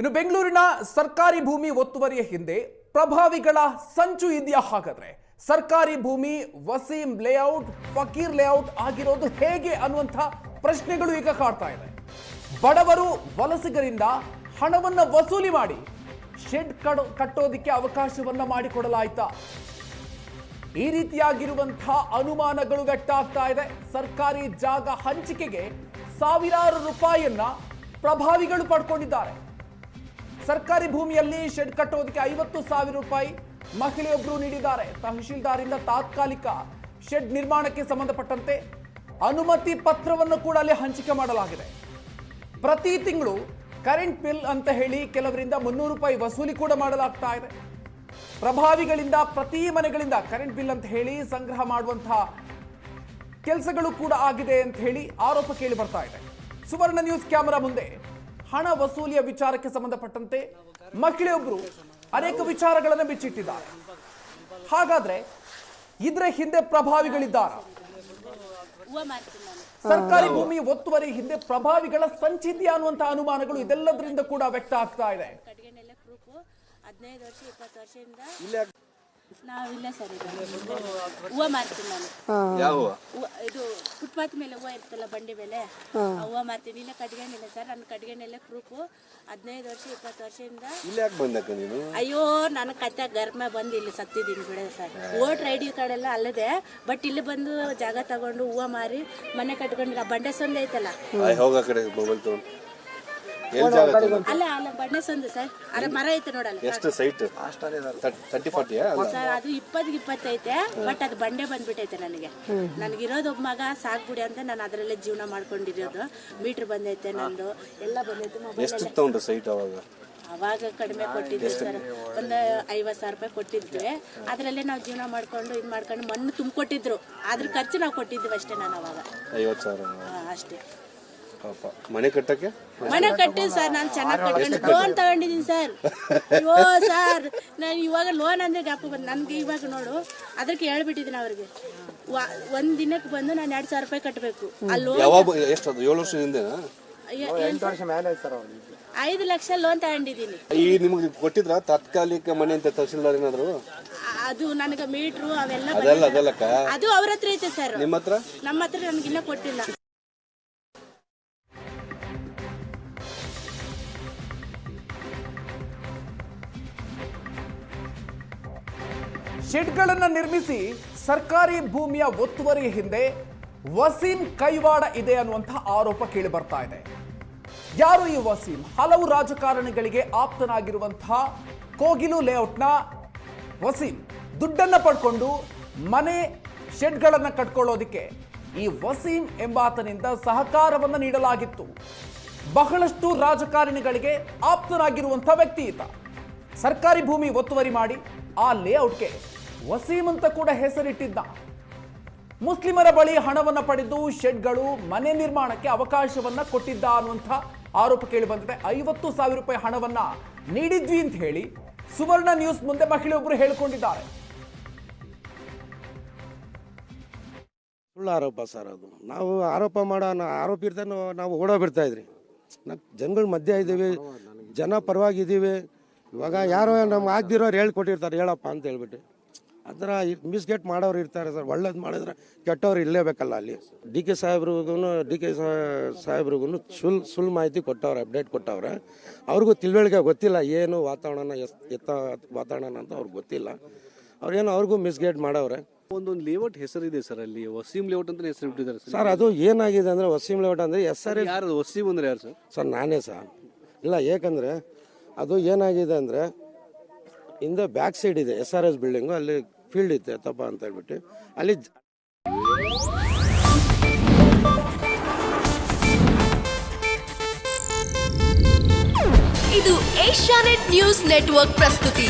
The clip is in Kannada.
ಇನ್ನು ಬೆಂಗಳೂರಿನ ಸರ್ಕಾರಿ ಭೂಮಿ ಒತ್ತುವರಿಯ ಹಿಂದೆ ಪ್ರಭಾವಿಗಳ ಸಂಚು ಇದೆಯಾ? ಹಾಗಾದ್ರೆ ಸರ್ಕಾರಿ ಭೂಮಿ ವಸೀಂ ಲೇಔಟ್, ಫಕೀರ್ ಲೇಔಟ್ ಆಗಿರೋದು ಹೇಗೆ ಅನ್ನುವಂಥ ಪ್ರಶ್ನೆಗಳು ಈಗ ಕಾಡ್ತಾ ಇದೆ. ಬಡವರು ವಲಸಿಗರಿಂದ ಹಣವನ್ನ ವಸೂಲಿ ಮಾಡಿ ಶೆಡ್ ಕಟ್ಟೋದಕ್ಕೆ ಅವಕಾಶವನ್ನ ಮಾಡಿಕೊಡಲಾಯ್ತಾ? ಈ ರೀತಿಯಾಗಿರುವಂತಹ ಅನುಮಾನಗಳು ವ್ಯಕ್ತ ಆಗ್ತಾ ಇದೆ. ಸರ್ಕಾರಿ ಜಾಗ ಹಂಚಿಕೆಗೆ ಸಾವಿರಾರು ರೂಪಾಯಿಯನ್ನ ಪ್ರಭಾವಿಗಳು ಪಡ್ಕೊಂಡಿದ್ದಾರೆ. ಸರ್ಕಾರಿ ಭೂಮಿಯಲ್ಲಿ ಶೆಡ್ ಕಟ್ಟೋದಕ್ಕೆ 50,000 ರೂಪಾಯಿ ಮಹಿಳೆಯೊಬ್ಬರು ನೀಡಿದ್ದಾರೆ. ತಹಶೀಲ್ದಾರಿಂದ ತಾತ್ಕಾಲಿಕ ಶೆಡ್ ನಿರ್ಮಾಣಕ್ಕೆ ಸಂಬಂಧಪಟ್ಟಂತೆ ಅನುಮತಿ ಪತ್ರವನ್ನು ಕೂಡ ಅಲ್ಲಿ ಹಂಚಿಕೆ ಮಾಡಲಾಗಿದೆ. ಪ್ರತಿ ತಿಂಗಳು ಕರೆಂಟ್ ಬಿಲ್ ಅಂತ ಹೇಳಿ ಕೆಲವರಿಂದ 300 ರೂಪಾಯಿ ವಸೂಲಿ ಕೂಡ ಮಾಡಲಾಗ್ತಾ ಇದೆ. ಪ್ರಭಾವಿಗಳಿಂದ ಪ್ರತಿ ಮನೆಗಳಿಂದ ಕರೆಂಟ್ ಬಿಲ್ ಅಂತ ಹೇಳಿ ಸಂಗ್ರಹ ಮಾಡುವಂತಹ ಕೆಲಸಗಳು ಕೂಡ ಆಗಿದೆ ಅಂತ ಹೇಳಿ ಆರೋಪ ಕೇಳಿ ಬರ್ತಾ ಇದೆ. ಸುವರ್ಣ ನ್ಯೂಸ್ ಕ್ಯಾಮೆರಾ ಮುಂದೆ ಹಣ ವಸೂಲಿಯ ವಿಚಾರಕ್ಕೆ ಸಂಬಂಧಪಟ್ಟಂತೆ ಮಹಿಳೆಯೊಬ್ಬರು ಅನೇಕ ವಿಚಾರಗಳನ್ನು ಬಿಚ್ಚಿಟ್ಟಿದ್ದಾರೆ. ಹಾಗಾದ್ರೆ ಇದರ ಹಿಂದೆ ಪ್ರಭಾವಿಗಳಿದ್ದಾರೆ. ಸರ್ಕಾರಿ ಭೂಮಿ ಒತ್ತುವರಿ ಹಿಂದೆ ಪ್ರಭಾವಿಗಳ ಸಂಚಿದ್ಯ ಅನ್ನುವಂತಹ ಅನುಮಾನಗಳು ಇದೆಲ್ಲದರಿಂದ ಕೂಡ ವ್ಯಕ್ತ ಆಗ್ತಾ ಇದೆ. 15 ವರ್ಷ 20 ವರ್ಷದಿಂದ ನಾವಿಲ್ಲ ಸರ್. ಹೂವು ಮಾರ್ತೀನಿ ನಾನು. ಯಾವ ಇದು ಫುಟ್ಪಾತ್ ಮೇಲೆ ಹೂವು ಇರ್ತಲ್ಲ, ಬಂಡಿ ಮೇಲೆ ಹೂವು ಮಾರ್ತೀನಿ. ಇಲ್ಲ ಕಟ್ಕೊಂಡಿಲ್ಲ ಸರ್, ನನ್ನ ಕಟ್ಕೊಂಡಿಲ್ಲ ಪ್ರೂಫು. 15 ವರ್ಷ 20 ವರ್ಷದಿಂದ ಇಲ್ಲಿ ಯಾಕೆ ಬಂದಕ್ಕ ನೀನು? ಅಯ್ಯೋ ನನ್ನ ಕತ್ತೆ ಗರ್ಮ ಬಂದು ಇಲ್ಲಿ ಸತ್ತಿದ್ದೀನಿ ಬಿಡ ಸರ್. ವೋಟರ್ ಐಡಿ ಕಾರ್ಡ್ ಎಲ್ಲ ಅಲ್ಲದೆ, ಬಟ್ ಇಲ್ಲಿ ಬಂದು ಜಾಗ ತಗೊಂಡು ಹೂವು ಮಾರಿ ಮನೆ ಕಟ್ಕೊಂಡಿಲ್ಲ. ಬಂಡೆ ಸಂದೆ ಐತಲ್ಲ, ಹೋಗ ಕಡೆ ಮೊಬೈಲ್ ತಗೊಂಡು ಅಲ್ಲ ಅಲ್ಲ ಬಂಡೆ ಸಂದೆ ಸರ್. ಅರೆ ಮರ ಐತೆ ನೋಡಲ್ಲ. ಎಷ್ಟು ಸೈಟ್? 30-40 ಸರ್, ಅದು 20 ಐತೆ. ಬಟ್ ಅದು ಬಂಡೆ ಬಂದ್ಬಿಟ್ಟೈತೆ ನನಗೆ. ನನಗಿರೋದು ಒಬ್ಬ ಮಗ ಸಾಕ್ಬಿಡಿ ಅಂತ ನಾನು ಅದರಲ್ಲೇ ಜೀವನ ಮಾಡ್ಕೊಂಡಿರೋದು. ಮೀಟರ್ ಬಂದೈತೆ, ನಂದು ಎಲ್ಲ ಬಂದೈತೆ. ಎಷ್ಟು ತಗೊಂಡ್ರು ಸೈಟ್ ಅವಾಗ ಕಡಿಮೆ ಕೊಟ್ಟಿದ್ವಿ ಸರ್, ಒಂದು 50,000 ರೂಪಾಯಿ ಕೊಟ್ಟಿದ್ವಿ. ಅದರಲ್ಲೇ ನಾವು ಜೀವನ ಮಾಡ್ಕೊಂಡು ಇದು ಮಾಡ್ಕೊಂಡು ಮಣ್ಣು ತುಂಬಿಕೊಟ್ಟಿದ್ರು. ಅದ್ರ ಖರ್ಚು ನಾವು ಕೊಟ್ಟಿದ್ವಿ ಅಷ್ಟೇ. ನಾನು ಅವಾಗ 50,000 ಅಷ್ಟೇ. ಮನೆ ಕಟ್ಟಕ್ಕೆ ಮನೆ ಕಟ್ಟಿದ್ ಸರ್. ನಾನು ಚೆನ್ನಾಗಿ ಕಟ್ಕೊಂಡು ಲೋನ್ ತಗೊಂಡಿದ್ದೀನಿ ಸರ್. ಅಯ್ಯೋ ಸರ್, ನಾನು ಇವಾಗ ಲೋನ್ ಅಂದ್ರೆ ಗಾಪ ಬಂದು ನನ್ಗೆ ಇವಾಗ ನೋಡು, ಅದಕ್ಕೆ ಹೇಳ್ಬಿಟ್ಟಿದ್ದೀನಿ ಅವ್ರಿಗೆ. ಒಂದ್ ದಿನಕ್ಕೆ ಬಂದು ನಾನು 2,000 ರೂಪಾಯಿ ಕಟ್ಟಬೇಕು. ಆ ಲೋನ್ 7 ವರ್ಷದಿಂದ 5 ಲಕ್ಷ ಲೋನ್ ತಗೊಂಡಿದ್ದೀನಿ. ಈ ನಿಮ್ಗೆ ಕೊಟ್ಟಿದ್ರ ತಾತ್ಕಾಲಿಕ ಮನೆ ಅಂತ ತಹಸೀಲ್ದಾರ್ ಏನಾದ್ರು? ಅದು ನನಗೆ ಮೀಟ್ರು ಅವೆಲ್ಲ ಅದಲ್ಲಕ್ಕ ಅದು ಅವ್ರ ಹತ್ರ ಐತೆ ಸರ್. ನಿಮ್ಮ ಹತ್ರ? ನಮ್ಮ ಹತ್ರ ನನ್ಗಿನ್ನ ಕೊಟ್ಟಿಲ್ಲ. ಶೆಡ್ಗಳನ್ನು ನಿರ್ಮಿಸಿ ಸರ್ಕಾರಿ ಭೂಮಿಯ ಒತ್ತುವರಿಯ ಹಿಂದೆ ವಸೀಂ ಕೈವಾಡ ಇದೆ ಅನ್ನುವಂತಹ ಆರೋಪ ಕೇಳಿ ಬರ್ತಾ ಇದೆ. ಯಾರು ಈ ವಸೀಂ? ಹಲವು ರಾಜಕಾರಣಿಗಳಿಗೆ ಆಪ್ತನಾಗಿರುವಂತಹ ಕೋಗಿಲು ಲೇಔಟ್ನ ವಸೀಂ ದುಡ್ಡನ್ನ ಪಡ್ಕೊಂಡು ಮನೆ ಶೆಡ್ಗಳನ್ನು ಕಟ್ಕೊಳ್ಳೋದಿಕ್ಕೆ ಈ ವಸೀಂ ಎಂಬಾತನಿಂದ ಸಹಕಾರವನ್ನು ನೀಡಲಾಗಿತ್ತು. ಬಹಳಷ್ಟು ರಾಜಕಾರಣಿಗಳಿಗೆ ಆಪ್ತನಾಗಿರುವಂತಹ ವ್ಯಕ್ತಿ ಈತ. ಸರ್ಕಾರಿ ಭೂಮಿ ಒತ್ತುವರಿ ಮಾಡಿ ಆ ಲೇಔಟ್ಗೆ ವಸೀಂ ಅಂತ ಕೂಡ ಹೆಸರಿಟ್ಟಿದ್ದ. ಮುಸ್ಲಿಮರ ಬಳಿ ಹಣವನ್ನ ಪಡೆದು ಶೆಡ್ಗಳು ಮನೆ ನಿರ್ಮಾಣಕ್ಕೆ ಅವಕಾಶವನ್ನ ಕೊಟ್ಟಿದ್ದ ಅನ್ನುವಂಥ ಆರೋಪ ಕೇಳಿ ಬಂದಿದೆ. 50,000 ರೂಪಾಯಿ ಹಣವನ್ನ ನೀಡಿದ್ವಿ ಅಂತ ಹೇಳಿ ಸುವರ್ಣ ನ್ಯೂಸ್ ಮುಂದೆ ಮಹಿಳೆಯೊಬ್ಬರು ಹೇಳಿಕೊಂಡಿದ್ದಾರೆ. ಸುಳ್ಳು ಆರೋಪ ಸರ್. ಅದು ನಾವು ಆರೋಪ ಆರೋಪ ಇರ್ತಾ ನಾವು ಓಡೋಗ್ಬಿಡ್ತಾ ಇದ್ರಿ. ಜನಗಳ ಮಧ್ಯೆ ಇದ್ದೀವಿ, ಜನ ಪರವಾಗಿದ್ದೀವಿ. ಇವಾಗ ಯಾರೋ ನಮ್ಗೆ ಆಗ್ದಿರೋರು ಹೇಳ್ಕೊಟ್ಟಿರ್ತಾರೆ, ಹೇಳಪ್ಪ ಅಂತ ಹೇಳ್ಬಿಟ್ಟು ಆ ಥರ ಮಿಸ್ಗೇಟ್ ಮಾಡೋರು ಇರ್ತಾರೆ ಸರ್. ಒಳ್ಳೇದು ಮಾಡಿದ್ರೆ ಕೆಟ್ಟವ್ರು ಇಲ್ಲೇಬೇಕಲ್ಲ. ಅಲ್ಲಿ ಡಿ ಕೆ ಸಾಹೇಬ್ರಿಗೂ ಸುಳ್ಳು ಮಾಹಿತಿ ಕೊಟ್ಟವ್ರೆ, ಅಪ್ಡೇಟ್ ಕೊಟ್ಟವ್ರೆ. ಅವ್ರಿಗೂ ತಿಳುವಳಿಕೆ ಗೊತ್ತಿಲ್ಲ ಏನು ವಾತಾವರಣ ಎತ್ತ ವಾತಾವರಣ ಅಂತ ಅವ್ರಿಗೆ ಗೊತ್ತಿಲ್ಲ. ಅವ್ರೇನು ಅವ್ರಿಗೂ ಮಿಸ್ಗೇಟ್ ಮಾಡವ್ರೆ. ಒಂದೊಂದು ಲೇಔಟ್ ಹೆಸರಿದೆ ಸರ್, ಅಲ್ಲಿ ವಸೀಂ ಲೇಔಟ್ ಅಂತ ಹೆಸರು ಬಿಟ್ಟಿದ್ದಾರೆ ಸರ್. ಅದು ಏನಾಗಿದೆ ಅಂದರೆ ವಸೀಂ ಲೇಔಟ್ ಅಂದರೆ SRS. ಯಾರು ವಸೀಂ ಅಂದ್ರೆ ಯಾರು ಸರ್? ಸರ್ ನಾನೇ ಸರ್. ಇಲ್ಲ, ಏಕೆಂದರೆ ಅದು ಏನಾಗಿದೆ ಅಂದರೆ ಹಿಂದೆ ಬ್ಯಾಕ್ ಸೈಡ್ ಇದೆ SRS ಬಿಲ್ಡಿಂಗು, ಅಲ್ಲಿ ಫೀಲ್ಡ್ ಇತ್ತು ತಪ್ಪ ಅಂತ ಹೇಳ್ಬಿಟ್ಟು ಅಲ್ಲಿ. ಇದು ಏಷ್ಯಾನೆಟ್ ನ್ಯೂಸ್ ನೆಟ್ವರ್ಕ್ ಪ್ರಸ್ತುತಿ.